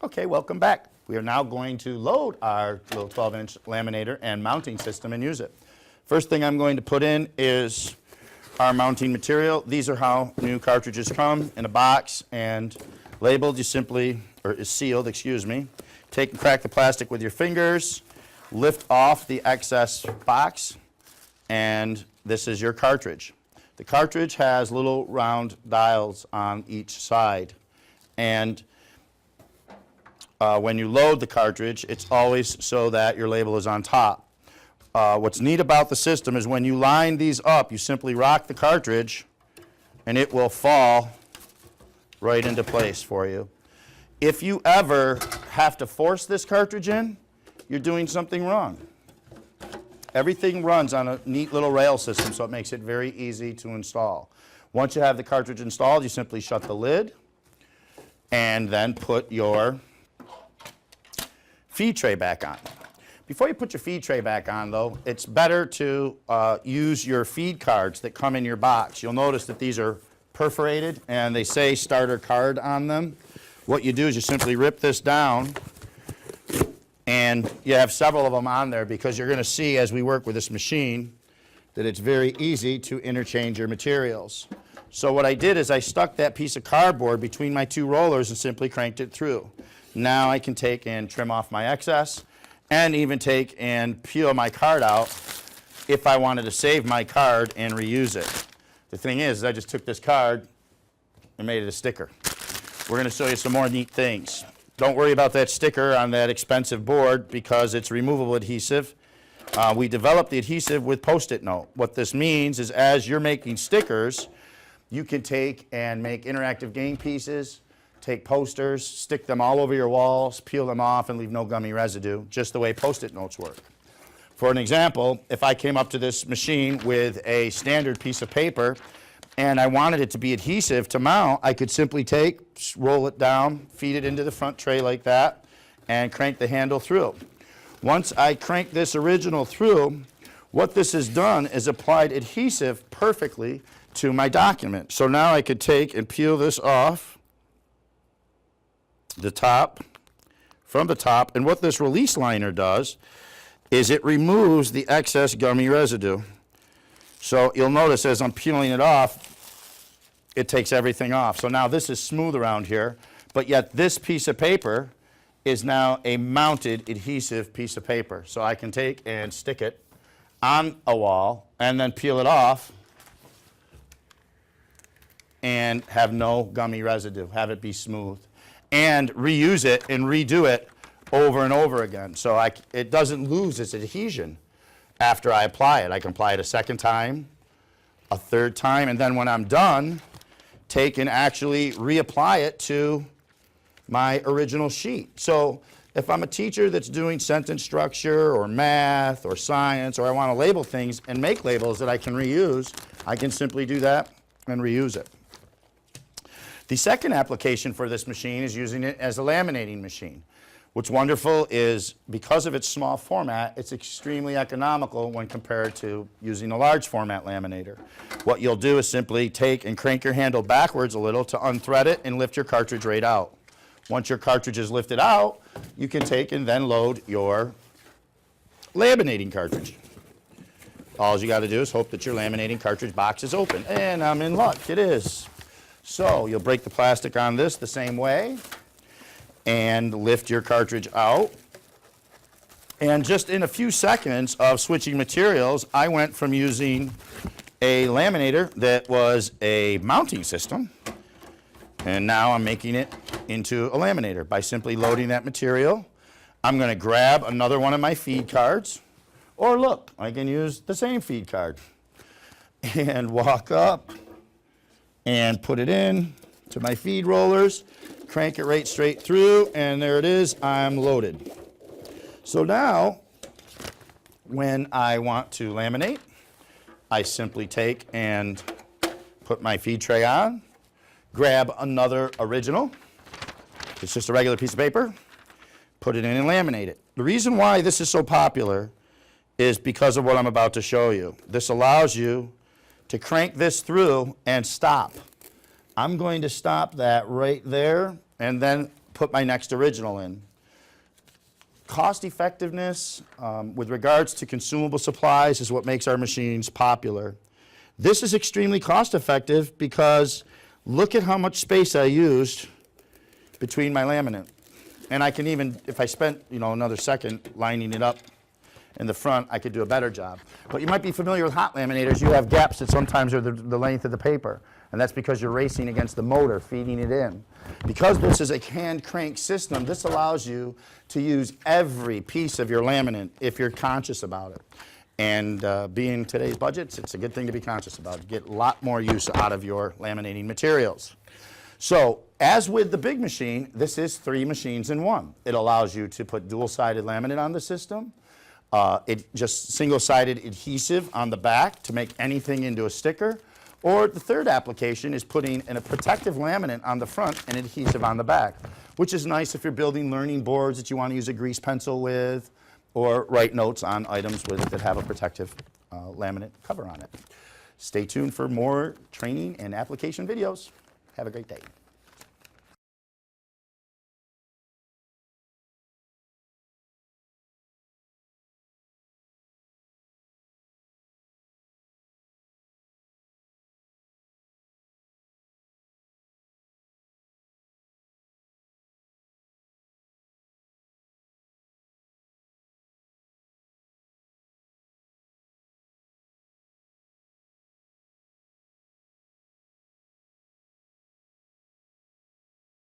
Okay, welcome back. We are now going to load our little 12-inch laminator and mounting system and use it. First thing I'm going to put in is our mounting material. These are how new cartridges come in a box and labeled. You simply, or is sealed, excuse me. Take and crack the plastic with your fingers, lift off the excess box, and this is your cartridge. The cartridge has little round dials on each side, and when you load the cartridge, it's always so that your label is on top. What's neat about the system is when you line these up, you simply rock the cartridge and it will fall right into place for you. If you ever have to force this cartridge in, you're doing something wrong. Everything runs on a neat little rail system, so it makes it very easy to install. Once you have the cartridge installed, you simply shut the lid and then put your feed tray back on. Before you put your feed tray back on, though, it's better to use your feed cards that come in your box. You'll notice that these are perforated and they say starter card on them. What you do is you simply rip this down, and you have several of them on there because you're going to see as we work with this machine that it's very easy to interchange your materials. So what I did is I stuck that piece of cardboard between my two rollers and simply cranked it through. Now I can take and trim off my excess and even take and peel my card out if I wanted to save my card and reuse it. The thing is I just took this card and made it a sticker. We're going to show you some more neat things. Don't worry about that sticker on that expensive board because it's removable adhesive. We developed the adhesive with Post-it note. What this means is as you're making stickers, you can take and make interactive game pieces, take posters, stick them all over your walls, peel them off, and leave no gummy residue, just the way Post-it notes work. For an example, if I came up to this machine with a standard piece of paper and I wanted it to be adhesive to mount, I could simply take, roll it down, feed it into the front tray like that, and crank the handle through. Once I crank this original through, what this has done is applied adhesive perfectly to my document. So now I could take and peel this off the top, from the top, and what this release liner does is it removes the excess gummy residue. So you'll notice as I'm peeling it off, it takes everything off. So now this is smooth around here, but yet this piece of paper is now a mounted adhesive piece of paper. So I can take and stick it on a wall and then peel it off and have no gummy residue, have it be smooth, and reuse it and redo it over and over again. So it doesn't lose its adhesion after I apply it. I can apply it a second time, a third time, and then when I'm done, take and actually reapply it to my original sheet. So if I'm a teacher that's doing sentence structure or math or science, or I want to label things and make labels that I can reuse, I can simply do that and reuse it. The second application for this machine is using it as a laminating machine. What's wonderful is because of its small format, it's extremely economical when compared to using a large format laminator. What you'll do is simply take and crank your handle backwards a little to unthread it and lift your cartridge right out. Once your cartridge is lifted out, you can take and then load your laminating cartridge. All you got to do is hope that your laminating cartridge box is open, and I'm in luck, it is. So you'll break the plastic on this the same way and lift your cartridge out. And just in a few seconds of switching materials, I went from using a laminator that was a mounting system, and now I'm making it into a laminator by simply loading that material. I'm going to grab another one of my feed cards, or look, I can use the same feed card and walk up and put it in to my feed rollers, crank it right straight through, and there it is, I'm loaded. So now, when I want to laminate, I simply take and put my feed tray on, grab another original, it's just a regular piece of paper, put it in and laminate it. The reason why this is so popular is because of what I'm about to show you. This allows you to crank this through and stop. I'm going to stop that right there and then put my next original in. Cost effectiveness with regards to consumable supplies is what makes our machines popular. This is extremely cost effective because look at how much space I used between my laminate. And I can even, if I spent another second lining it up in the front, I could do a better job. But you might be familiar with hot laminators. You have gaps that sometimes are the length of the paper. And that's because you're racing against the motor, feeding it in. Because this is a hand crank system, this allows you to use every piece of your laminate if you're conscious about it. And being today's budgets, it's a good thing to be conscious about. You get a lot more use out of your laminating materials. So, as with the big machine, this is 3 machines in one. It allows you to put dual-sided laminate on the system. It just single-sided adhesive on the back to make anything into a sticker. Or the third application is putting in a protective laminate on the front and adhesive on the back, which is nice if you're building learning boards that you want to use a grease pencil with, or write notes on items that have a protective laminate cover on it. Stay tuned for more training and application videos. Have a great day.